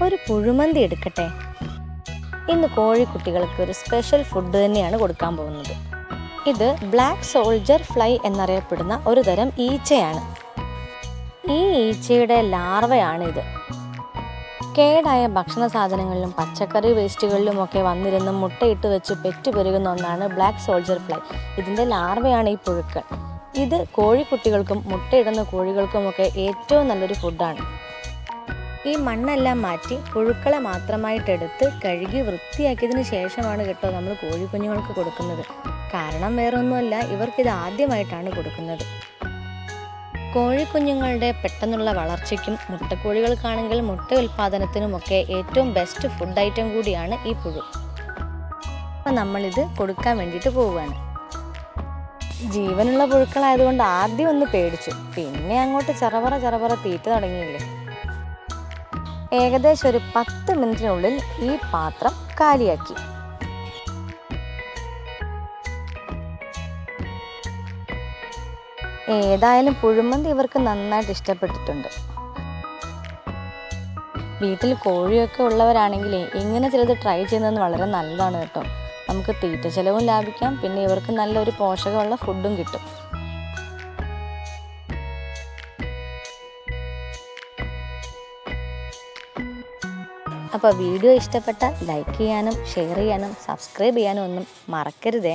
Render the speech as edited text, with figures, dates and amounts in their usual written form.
ഒരു പുഴുമന്തി എടുക്കട്ടെ. ഇന്ന് കോഴിക്കുട്ടികൾക്ക് ഒരു സ്പെഷ്യൽ ഫുഡ് തന്നെയാണ് കൊടുക്കാൻ പോകുന്നത്. ഇത് ബ്ലാക്ക് സോൾജർ ഫ്ലൈ എന്നറിയപ്പെടുന്ന ഒരു തരം ഈച്ചയാണ്. ഈ ഈച്ചയുടെ ലാർവയാണിത്. കേടായ ഭക്ഷണ സാധനങ്ങളിലും പച്ചക്കറി വേസ്റ്റുകളിലുമൊക്കെ വന്നിരുന്ന് മുട്ടയിട്ട് വെച്ച് പെറ്റുപെരുകുന്ന ഒന്നാണ് ബ്ലാക്ക് സോൾജർ ഫ്ലൈ. ഇതിൻ്റെ ലാർവയാണ് ഈ പുഴുക്കൾ. ഇത് കോഴിക്കുട്ടികൾക്കും മുട്ടയിടുന്ന കോഴികൾക്കുമൊക്കെ ഏറ്റവും നല്ലൊരു ഫുഡാണ്. ഈ മണ്ണെല്ലാം മാറ്റി പുഴുക്കളെ മാത്രമായിട്ടെടുത്ത് കഴുകി വൃത്തിയാക്കിയതിന് ശേഷമാണ് കേട്ടോ നമ്മൾ കോഴിക്കുഞ്ഞുങ്ങൾക്ക് കൊടുക്കുന്നത്. കാരണം വേറൊന്നുമല്ല, ഇവർക്കിത് ആദ്യമായിട്ടാണ് കൊടുക്കുന്നത്. കോഴിക്കുഞ്ഞുങ്ങളുടെ പെട്ടെന്നുള്ള വളർച്ചയ്ക്കും മുട്ടക്കോഴികൾക്കാണെങ്കിൽ മുട്ട ഉൽപ്പാദനത്തിനുമൊക്കെ ഏറ്റവും ബെസ്റ്റ് ഫുഡ് ഐറ്റം കൂടിയാണ് ഈ പുഴു. അപ്പം നമ്മളിത് കൊടുക്കാൻ വേണ്ടിയിട്ട് പോവുകയാണ്. ജീവനുള്ള പുഴുക്കളായതുകൊണ്ട് ആദ്യം ഒന്ന് പേടിച്ചു, പിന്നെ അങ്ങോട്ട് ചറവറ തീറ്റ തുടങ്ങിയില്ലേ. ഏകദേശം ഒരു 10 മിനിറ്റിനുള്ളിൽ ഈ പാത്രം കാലിയാക്കി. ഏതായാലും പുഴുമന്തി ഇവർക്ക് നന്നായിട്ട് ഇഷ്ടപ്പെട്ടിട്ടുണ്ട്. വീട്ടിൽ കോഴിയൊക്കെ ഉള്ളവരാണെങ്കിലേ ഇങ്ങനെ ചിലത് ട്രൈ ചെയ്യുന്നത് വളരെ നല്ലതാണ് കേട്ടോ. നമുക്ക് തീറ്റ ചെലവും ലാഭിക്കാം, പിന്നെ ഇവർക്ക് നല്ലൊരു പോഷകമുള്ള ഫുഡും കിട്ടും. അപ്പോൾ വീഡിയോ ഇഷ്ടപ്പെട്ടാൽ ലൈക്ക് ചെയ്യാനും ഷെയർ ചെയ്യാനും സബ്സ്ക്രൈബ് ചെയ്യാനും ഒന്നും മറക്കരുതേ.